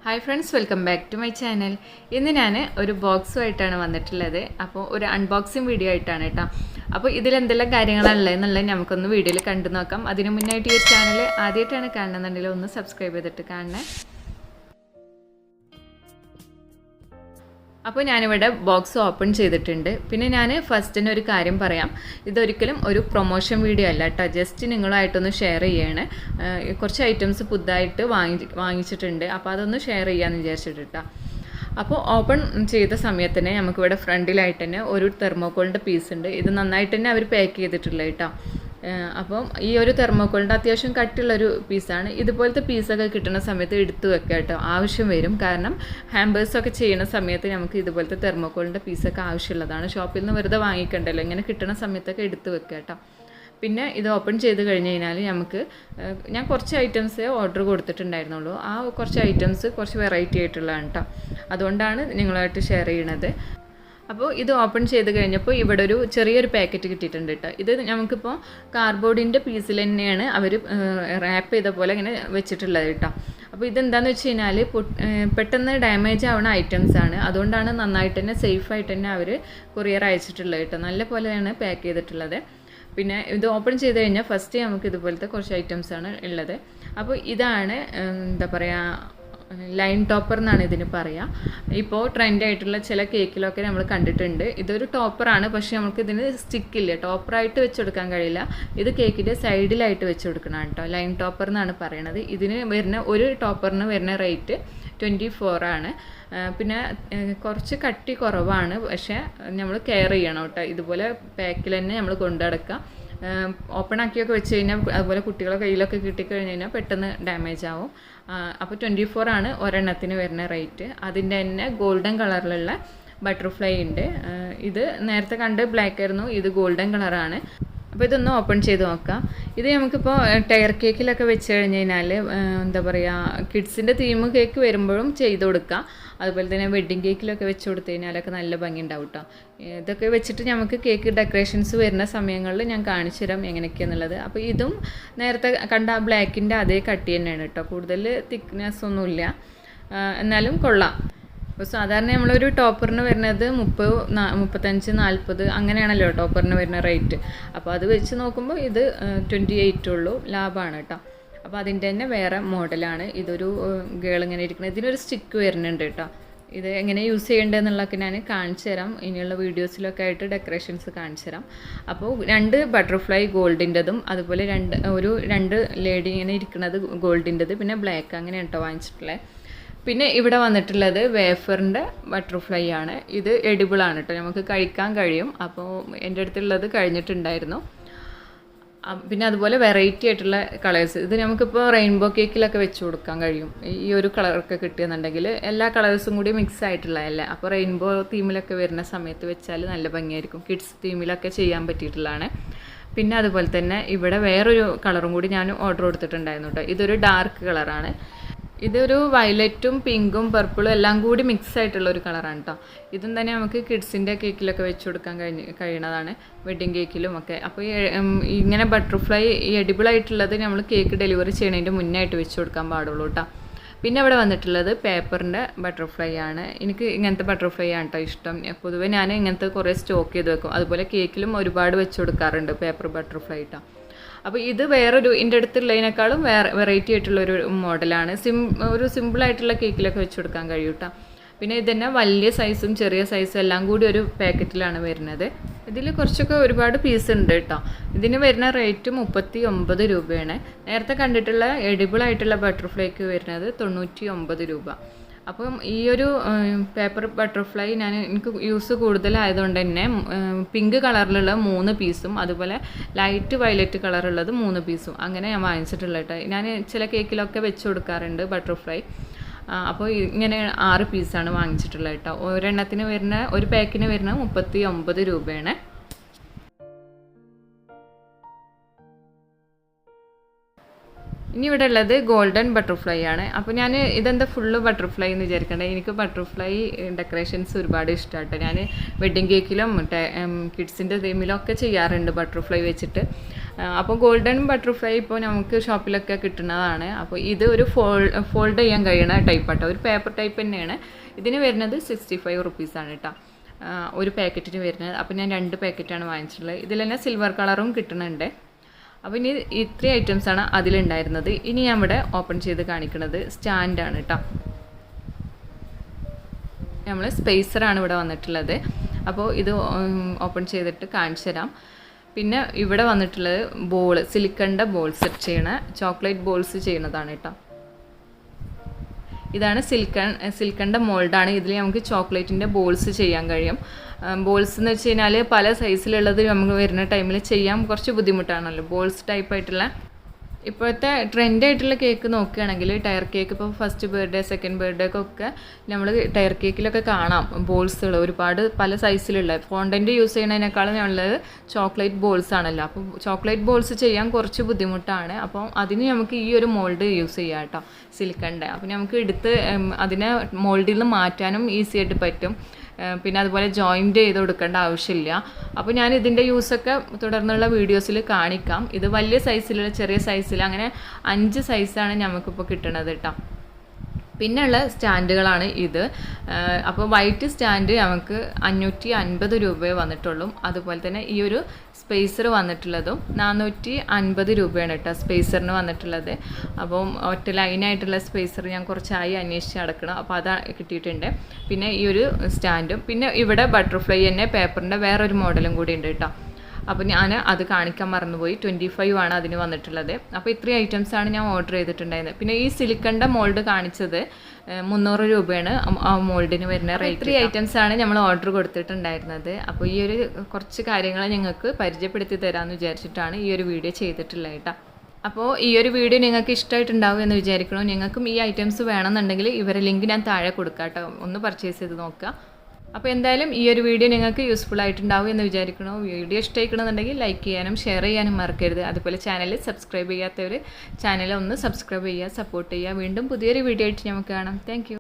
Hi friends, welcome back to my channel. ഇന്ന് ഞാൻ ഒരു ബോക്സുമായിട്ടാണ് വന്നിട്ടുള്ളത്. അപ്പോൾ ഒരു അൺബോക്സിങ് വീഡിയോ ആയിട്ടാണ് കേട്ടോ. അപ്പോൾ ഇതിലെന്തെല്ലാം കാര്യങ്ങളാണുള്ളത് എന്നുള്ളത് നമുക്കൊന്ന് വീഡിയോയിൽ കണ്ടു നോക്കാം. അതിന് മുന്നായിട്ട് ഈ ഒരു ചാനൽ ആദ്യമായിട്ടാണ് കാണുന്നുണ്ടെങ്കിൽ ഒന്ന് സബ്സ്ക്രൈബ് ചെയ്തിട്ട് കാണണേ. അപ്പോൾ ഞാനിവിടെ ബോക്സ് ഓപ്പൺ ചെയ്തിട്ടുണ്ട്. പിന്നെ ഞാൻ ഫസ്റ്റിന് ഒരു കാര്യം പറയാം, ഇതൊരിക്കലും ഒരു പ്രൊമോഷൻ വീഡിയോ അല്ല കേട്ടോ. ജസ്റ്റ് നിങ്ങളായിട്ടൊന്ന് ഷെയർ ചെയ്യാണ്. കുറച്ച് ഐറ്റംസ് പുതുതായിട്ട് വാങ്ങിച്ചിട്ടുണ്ട്, അപ്പോൾ അതൊന്ന് ഷെയർ ചെയ്യാമെന്ന് വിചാരിച്ചിട്ട് കേട്ടോ. അപ്പോൾ ഓപ്പൺ ചെയ്ത സമയത്ത് തന്നെ നമുക്കിവിടെ ഫ്രണ്ടിലായിട്ട് തന്നെ ഒരു തെർമോക്കോളിൻ്റെ പീസ് ഉണ്ട്. ഇത് നന്നായിട്ട് തന്നെ അവർ പാക്ക് ചെയ്തിട്ടുള്ള കേട്ടോ. അപ്പം ഈ ഒരു തെർമോക്കോളിൻ്റെ അത്യാവശ്യം കട്ടിയുള്ളൊരു പീസാണ്. ഇതുപോലത്തെ പീസൊക്കെ കിട്ടുന്ന സമയത്ത് എടുത്തു വെക്കുക കേട്ടോ, ആവശ്യം വരും. കാരണം ഹാമ്പേഴ്സൊക്കെ ചെയ്യുന്ന സമയത്ത് നമുക്ക് ഇതുപോലത്തെ തെർമോക്കോളിൻ്റെ പീസൊക്കെ ആവശ്യമുള്ളതാണ്. ഷോപ്പിൽ നിന്ന് വെറുതെ വാങ്ങിക്കണ്ടല്ലോ, ഇങ്ങനെ കിട്ടുന്ന സമയത്തൊക്കെ എടുത്തു വെക്കുക കേട്ടോ. പിന്നെ ഇത് ഓപ്പൺ ചെയ്ത് കഴിഞ്ഞ് കഴിഞ്ഞാൽ ഞാൻ കുറച്ച് ഐറ്റംസ് ഓർഡർ കൊടുത്തിട്ടുണ്ടായിരുന്നുള്ളൂ. ആ കുറച്ച് ഐറ്റംസ് കുറച്ച് വെറൈറ്റി ആയിട്ടുള്ളതാണ് കേട്ടോ. അതുകൊണ്ടാണ് നിങ്ങളുമായിട്ട് ഷെയർ ചെയ്യണത്. അപ്പോൾ ഇത് ഓപ്പൺ ചെയ്ത് കഴിഞ്ഞപ്പോൾ ഇവിടെ ഒരു ചെറിയൊരു പാക്കറ്റ് കിട്ടിയിട്ടുണ്ട് കേട്ടോ. ഇത് നമുക്കിപ്പോൾ കാർഡ്ബോർഡിൻ്റെ പീസിൽ തന്നെയാണ് അവർ റാപ്പ് ചെയ്ത പോലെ ഇങ്ങനെ വെച്ചിട്ടുള്ളത് കേട്ടോ. അപ്പോൾ ഇതെന്താണെന്ന് വെച്ച് കഴിഞ്ഞാൽ പെട്ടെന്ന് ഡാമേജ് ആവുന്ന ഐറ്റംസാണ്. അതുകൊണ്ടാണ് നന്നായിട്ട് തന്നെ സേഫായിട്ട് തന്നെ അവർ കൊറിയർ അയച്ചിട്ടുള്ളത് കേട്ടോ. നല്ല പോലെയാണ് പാക്ക് ചെയ്തിട്ടുള്ളത്. പിന്നെ ഇത് ഓപ്പൺ ചെയ്ത് കഴിഞ്ഞാൽ ഫസ്റ്റ് നമുക്ക് ഇതുപോലത്തെ കുറച്ച് ഐറ്റംസാണ് ഉള്ളത്. അപ്പോൾ ഇതാണ് എന്താ പറയുക, ലൈൻ ടോപ്പർ എന്നാണ് ഇതിന് പറയുക. ഇപ്പോൾ ട്രെൻഡായിട്ടുള്ള ചില കേക്കിലൊക്കെ നമ്മൾ കണ്ടിട്ടുണ്ട്. ഇതൊരു ടോപ്പറാണ്, പക്ഷേ നമുക്ക് ഇതിന് സ്റ്റിക്കില്ല, ടോപ്പറായിട്ട് വെച്ച് കൊടുക്കാൻ കഴിയില്ല. ഇത് കേക്കിൻ്റെ സൈഡിലായിട്ട് വെച്ച് കൊടുക്കണം കേട്ടോ. ലൈൻ ടോപ്പർ എന്നാണ് പറയണത്. ഇതിന് വരുന്ന ഒരു ടോപ്പറിന് വരുന്ന റേറ്റ് 24 ആണ്. പിന്നെ കുറച്ച് കട്ടി കുറവാണ്, പക്ഷേ നമ്മൾ കെയർ ചെയ്യണം കേട്ടോ. ഇതുപോലെ പാക്കിൽ തന്നെ നമ്മൾ കൊണ്ടുനടക്കുക. ഓപ്പൺ ആക്കിയൊക്കെ വെച്ച് കഴിഞ്ഞാൽ അതുപോലെ കുട്ടികളെ കയ്യിലൊക്കെ കിട്ടിക്കഴിഞ്ഞ് കഴിഞ്ഞാൽ പെട്ടെന്ന് ഡാമേജ് ആവും. അപ്പോൾ 24 ആണ് ഒരെണ്ണത്തിന് വരുന്ന റേറ്റ്. അതിൻ്റെ തന്നെ ഗോൾഡൻ കളറിലുള്ള ബട്ടർഫ്ലൈ ഉണ്ട്. ഇത് നേരത്തെ കണ്ട് ബ്ലാക്ക് ആയിരുന്നു, ഇത് ഗോൾഡൻ കളറാണ്. അപ്പോൾ ഇതൊന്ന് ഓപ്പൺ ചെയ്ത് നോക്കാം. ഇത് നമുക്കിപ്പോൾ ടയർ കേക്കിലൊക്കെ വെച്ച് കഴിഞ്ഞ് കഴിഞ്ഞാൽ എന്താ പറയുക, കിഡ്സിൻ്റെ തീം കേക്ക് വരുമ്പോഴും ചെയ്ത് കൊടുക്കാം. അതുപോലെ തന്നെ വെഡ്ഡിങ് കേക്കിലൊക്കെ വെച്ച് കൊടുത്തു കഴിഞ്ഞാലൊക്കെ നല്ല ഭംഗി ഉണ്ടാവും കേട്ടോ. ഇതൊക്കെ വെച്ചിട്ട് നമുക്ക് കേക്ക് ഡെക്കറേഷൻസ് വരുന്ന സമയങ്ങളിൽ ഞാൻ കാണിച്ചു തരാം എങ്ങനെയൊക്കെയാണെന്നുള്ളത്. അപ്പോൾ ഇതും നേരത്തെ കണ്ട ആ ബ്ലാക്കിൻ്റെ അതേ കട്ടി തന്നെയാണ് കേട്ടോ. കൂടുതൽ തിക്നെസ് ഒന്നുമില്ല, എന്നാലും കൊള്ളാം. അപ്പോൾ സാധാരണ നമ്മളൊരു ടോപ്പറിന് വരുന്നത് 30, 35, 40 അങ്ങനെയാണല്ലോ ടോപ്പറിന് വരുന്ന റേറ്റ്. അപ്പോൾ അത് വെച്ച് നോക്കുമ്പോൾ ഇത് 28 ഉള്ളൂ, ലാഭമാണ് കേട്ടോ. അപ്പോൾ അതിൻ്റെ തന്നെ വേറെ മോഡലാണ്. ഇതൊരു ഗേൾ ഇങ്ങനെ ഇരിക്കുന്നത്. ഇതിനൊരു സ്റ്റിക്ക് വരുന്നുണ്ട് കേട്ടോ. ഇത് എങ്ങനെ യൂസ് ചെയ്യേണ്ടതെന്നുള്ളതൊക്കെ ഞാൻ കാണിച്ചു തരാം. ഇനിയുള്ള വീഡിയോസിലൊക്കെ ആയിട്ട് ഡെക്കറേഷൻസ് കാണിച്ചു തരാം. അപ്പോൾ 2 ബട്ടർഫ്ലൈ ഗോൾഡിൻ്റെതും അതുപോലെ രണ്ട് ലേഡി ഇങ്ങനെ ഇരിക്കുന്നത് ഗോൾഡിൻ്റെത്, പിന്നെ ബ്ലാക്ക് അങ്ങനെയാണ് കേട്ടോ വാങ്ങിച്ചിട്ടുള്ളത്. പിന്നെ ഇവിടെ വന്നിട്ടുള്ളത് വേഫറിൻ്റെ ബട്ടർഫ്ലൈ ആണ്. ഇത് എഡിബിളാണ് കേട്ടോ, നമുക്ക് കഴിക്കാൻ കഴിയും. അപ്പോൾ എൻ്റെ അടുത്തുള്ളത് കഴിഞ്ഞിട്ടുണ്ടായിരുന്നു. പിന്നെ അതുപോലെ വെറൈറ്റി ആയിട്ടുള്ള കളേഴ്സ്, ഇത് നമുക്കിപ്പോൾ റെയിൻബോ കേക്കിലൊക്കെ വെച്ച് കൊടുക്കാൻ കഴിയും. ഈ ഒരു കളറൊക്കെ കിട്ടിയെന്നുണ്ടെങ്കിൽ എല്ലാ കളേഴ്സും കൂടി മിക്സ് ആയിട്ടുള്ളതല്ലേ. അപ്പോൾ റെയിൻബോ തീമിലൊക്കെ വരുന്ന സമയത്ത് വെച്ചാൽ നല്ല ഭംഗിയായിരിക്കും. കിഡ്സ് തീമിലൊക്കെ ചെയ്യാൻ പറ്റിയിട്ടുള്ളതാണ്. പിന്നെ അതുപോലെ തന്നെ ഇവിടെ വേറൊരു കളറും കൂടി ഞാൻ ഓർഡർ കൊടുത്തിട്ടുണ്ടായിരുന്നു കേട്ടോ. ഇതൊരു ഡാർക്ക് കളറാണ്. ഇതൊരു വയലറ്റും പിങ്കും പർപ്പിളും എല്ലാം കൂടി മിക്സ് ആയിട്ടുള്ള ഒരു കളറാണ് കേട്ടോ. ഇതും തന്നെ നമുക്ക് കിഡ്സിൻ്റെ കേക്കിലൊക്കെ വെച്ച് കൊടുക്കാൻ കഴിയുന്നതാണ്, വെഡ്ഡിങ് കേക്കിലും ഒക്കെ. അപ്പോൾ ഇങ്ങനെ ബട്ടർഫ്ലൈ ഈ എഡിബിൾ ആയിട്ടുള്ളത് നമ്മൾ കേക്ക് ഡെലിവറി ചെയ്യണതിൻ്റെ മുന്നായിട്ട് വെച്ച് കൊടുക്കാൻ പാടുള്ളൂ കേട്ടോ. പിന്നെ ഇവിടെ വന്നിട്ടുള്ളത് പേപ്പറിൻ്റെ ബട്ടർഫ്ലൈ ആണ്. എനിക്ക് ഇങ്ങനത്തെ ബട്ടർഫ്ലൈ ആണ് കേട്ടോ ഇഷ്ടം. പൊതുവേ ഞാൻ ഇങ്ങനത്തെ കുറേ സ്റ്റോക്ക് ചെയ്ത് വെക്കും. അതുപോലെ കേക്കിലും ഒരുപാട് വെച്ച് കൊടുക്കാറുണ്ട് പേപ്പർ ബട്ടർഫ്ലൈ കേട്ടോ. അപ്പോൾ ഇത് വേറൊരു എൻ്റെ അടുത്തുള്ളതിനേക്കാളും വെറൈറ്റി ആയിട്ടുള്ളൊരു മോഡലാണ്. ഒരു സിമ്പിളായിട്ടുള്ള കേക്കിലൊക്കെ വെച്ച് കൊടുക്കാൻ കഴിയും കേട്ടോ. പിന്നെ ഇതന്നെ വലിയ സൈസും ചെറിയ സൈസും എല്ലാം കൂടി ഒരു പാക്കറ്റിലാണ് വരുന്നത്. ഇതിൽ കുറച്ചൊക്കെ ഒരുപാട് പീസ് ഉണ്ട് കേട്ടോ. ഇതിന് വരുന്ന റേറ്റ് 39 രൂപയാണ്. നേരത്തെ കണ്ടിട്ടുള്ള എഡിബിളായിട്ടുള്ള ബട്ടർഫ്ലൈക്ക് വരുന്നത് 99 രൂപ. അപ്പം ഈ ഒരു പേപ്പർ ബട്ടർഫ്ലൈ എനിക്ക് യൂസ് കൂടുതലായതുകൊണ്ട് തന്നെ പിങ്ക് കളറിലുള്ള 3 പീസും അതുപോലെ ലൈറ്റ് വയലറ്റ് കളറുള്ളത് 3 പീസും അങ്ങനെ ഞാൻ വാങ്ങിച്ചിട്ടുള്ളത് കേട്ടോ. ഞാൻ ചില കേക്കിലൊക്കെ വെച്ച് കൊടുക്കാറുണ്ട് ബട്ടർഫ്ലൈ. അപ്പോൾ ഇങ്ങനെ 6 പീസാണ് വാങ്ങിച്ചിട്ടുള്ളത് കേട്ടോ. ഒരു പാക്കിന് വരുന്ന 39 രൂപയാണ്. ഇനി ഇവിടെ ഉള്ളത് ഗോൾഡൻ ബട്ടർഫ്ലൈ ആണ്. അപ്പോൾ ഞാൻ ഇതെന്താ ഫുള്ള് ബട്ടർഫ്ലൈ എന്ന് വിചാരിക്കണ്ടേ, എനിക്ക് ബട്ടർഫ്ലൈ ഡെക്കറേഷൻസ് ഒരുപാട് ഇഷ്ടമാട്ടോ. ഞാൻ വെഡ്ഡിങ് കേക്കിലും കിഡ്സിൻ്റെ തീമിലും ഒക്കെ ചെയ്യാറുണ്ട് ബട്ടർഫ്ലൈ വെച്ചിട്ട്. അപ്പോൾ ഗോൾഡൻ ബട്ടർഫ്ലൈ ഇപ്പോൾ നമുക്ക് ഷോപ്പിലൊക്കെ കിട്ടുന്നതാണ്. അപ്പോൾ ഇത് ഒരു ഫോൾഡ് ചെയ്യാൻ കഴിയുന്ന ടൈപ്പ് ആട്ടോ, ഒരു പേപ്പർ ടൈപ്പ് തന്നെയാണ്. ഇതിന് വരുന്നത് 65 റുപ്പീസാണ് കേട്ടോ ഒരു പാക്കറ്റിന് വരുന്നത്. അപ്പോൾ ഞാൻ 2 പാക്കറ്റാണ് വാങ്ങിച്ചിട്ടുള്ളത്. ഇതിൽ തന്നെ സിൽവർ കളറും കിട്ടുന്നുണ്ട്. അപ്പോൾ ഇനി ഇത്രയും ഐറ്റംസാണ് അതിലുണ്ടായിരുന്നത്. ഇനി ഞാൻ ഇവിടെ ഓപ്പൺ ചെയ്ത് കാണിക്കുന്നത് സ്റ്റാൻഡാണ് കേട്ടോ. നമ്മൾ സ്പേസറാണ് ഇവിടെ വന്നിട്ടുള്ളത്. അപ്പോൾ ഇത് ഓപ്പൺ ചെയ്തിട്ട് കാണിച്ചു തരാം. പിന്നെ ഇവിടെ വന്നിട്ടുള്ളത് ബോൾ, സിലിക്കണിൻ്റെ ബോൾ സെറ്റ് ചെയ്യണ ചോക്ലേറ്റ് ബോൾസ് ചെയ്യുന്നതാണ് കേട്ടോ. ഇതാണ് സിൽക്കണിൻ്റെ മോൾഡാണ്. ഇതിൽ നമുക്ക് ചോക്ലേറ്റിൻ്റെ ബോൾസ് ചെയ്യാൻ കഴിയും. ബോൾസ് എന്ന് വെച്ച് കഴിഞ്ഞാൽ പല സൈസിലുള്ളത് നമുക്ക് വരുന്ന ടൈമിൽ ചെയ്യാൻ കുറച്ച് ബുദ്ധിമുട്ടാണല്ലോ. ബോൾസ് ടൈപ്പായിട്ടുള്ള ഇപ്പോഴത്തെ ട്രെൻഡായിട്ടുള്ള കേക്ക് നോക്കുകയാണെങ്കിൽ ടയർ കേക്ക്, ഇപ്പോൾ ഫസ്റ്റ് ബർത്ത്ഡേ സെക്കൻഡ് ബർത്ത്ഡേക്കൊക്കെ നമ്മൾ ടയർ കേക്കിലൊക്കെ കാണാം ബോൾസുകൾ ഒരുപാട് പല സൈസിലുള്ള. ഫോണ്ടൻറ്റ് യൂസ് ചെയ്യുന്നതിനേക്കാളും നല്ലത് ചോക്ലേറ്റ് ബോൾസ് ആണല്ലോ. അപ്പോൾ ചോക്ലേറ്റ് ബോൾസ് ചെയ്യാൻ കുറച്ച് ബുദ്ധിമുട്ടാണ്. അപ്പോൾ അതിന് നമുക്ക് ഈ ഒരു മോൾഡ് യൂസ് ചെയ്യാം കേട്ടോ, സിലിക്കണിൻ്റെ. അപ്പോൾ നമുക്ക് എടുത്ത് അതിനെ മോൾഡിൽ നിന്ന് മാറ്റാനും ഈസി ആയിട്ട് പറ്റും. പിന്നെ അതുപോലെ ജോയിൻറ്റ് ചെയ്ത് കൊടുക്കേണ്ട ആവശ്യമില്ല. അപ്പോൾ ഞാൻ ഇതിൻ്റെ യൂസൊക്കെ തുടർന്നുള്ള വീഡിയോസിൽ കാണിക്കാം. ഇത് വലിയ സൈസിലുള്ള ചെറിയ സൈസിൽ അങ്ങനെ 5 സൈസാണ് നമുക്കിപ്പോൾ കിട്ടുന്നത് കേട്ടോ. പിന്നെയുള്ള സ്റ്റാൻഡുകളാണ് ഇത്. അപ്പോൾ വൈറ്റ് സ്റ്റാൻഡ് നമുക്ക് 550 രൂപയെ വന്നിട്ടുള്ളൂ. അതുപോലെ തന്നെ ഈ ഒരു സ്പേസർ വന്നിട്ടുള്ളതും 450 രൂപയാണ് കേട്ടോ സ്പേസറിന് വന്നിട്ടുള്ളത്. അപ്പം ഒറ്റ ലൈനായിട്ടുള്ള സ്പേസർ ഞാൻ കുറച്ചായി അന്വേഷിച്ച് നടക്കണം. അപ്പോൾ അത് കിട്ടിയിട്ടുണ്ട്. പിന്നെ ഈ ഒരു സ്റ്റാൻഡും പിന്നെ ഇവിടെ ബട്ടർഫ്ലൈ തന്നെ പേപ്പറിൻ്റെ വേറൊരു മോഡലും കൂടി ഉണ്ട് കേട്ടോ. അപ്പോൾ ഞാൻ അത് കാണിക്കാൻ മറന്നുപോയി. 25 ആണ് അതിന് വന്നിട്ടുള്ളത്. അപ്പോൾ ഇത്രയും ഐറ്റംസാണ് ഞാൻ ഓർഡർ ചെയ്തിട്ടുണ്ടായിരുന്നത്. പിന്നെ ഈ സിലിക്കണിൻ്റെ മോൾഡ് കാണിച്ചത് 300 രൂപയാണ് ആ മോൾഡിന് വരുന്ന റേറ്റ്. ഇത്രയും ഐറ്റംസാണ് നമ്മൾ ഓർഡർ കൊടുത്തിട്ടുണ്ടായിരുന്നത്. അപ്പോൾ ഈ ഒരു കുറച്ച് കാര്യങ്ങൾ ഞങ്ങൾക്ക് പരിചയപ്പെടുത്തി തരാമെന്ന് വിചാരിച്ചിട്ടാണ് ഈ ഒരു വീഡിയോ ചെയ്തിട്ടുള്ളത് കേട്ടോ. അപ്പോൾ ഈ ഒരു വീഡിയോ നിങ്ങൾക്ക് ഇഷ്ടമായിട്ടുണ്ടാവും എന്ന് വിചാരിക്കണോ. നിങ്ങൾക്കും ഈ ഐറ്റംസ് വേണമെന്നുണ്ടെങ്കിൽ ഇവരെ ലിങ്ക് ഞാൻ താഴെ കൊടുക്കാം കേട്ടോ, ഒന്ന് പർച്ചേസ് ചെയ്ത് നോക്കുക. അപ്പോൾ എന്തായാലും ഈ ഒരു വീഡിയോ നിങ്ങൾക്ക് യൂസ്ഫുൾ ആയിട്ടുണ്ടാവും എന്ന് വിചാരിക്കണോ. വീഡിയോ ഇഷ്ടമായിക്കണമെന്നുണ്ടെങ്കിൽ ലൈക്ക് ചെയ്യാനും ഷെയർ ചെയ്യാനും മറക്കരുത്. അതുപോലെ ചാനൽ സബ്സ്ക്രൈബ് ചെയ്യാത്തവർ ചാനൽ ഒന്ന് സബ്സ്ക്രൈബ് ചെയ്യുക, സപ്പോർട്ട് ചെയ്യുക. വീണ്ടും പുതിയൊരു വീഡിയോ ആയിട്ട് നമുക്ക് കാണാം. താങ്ക്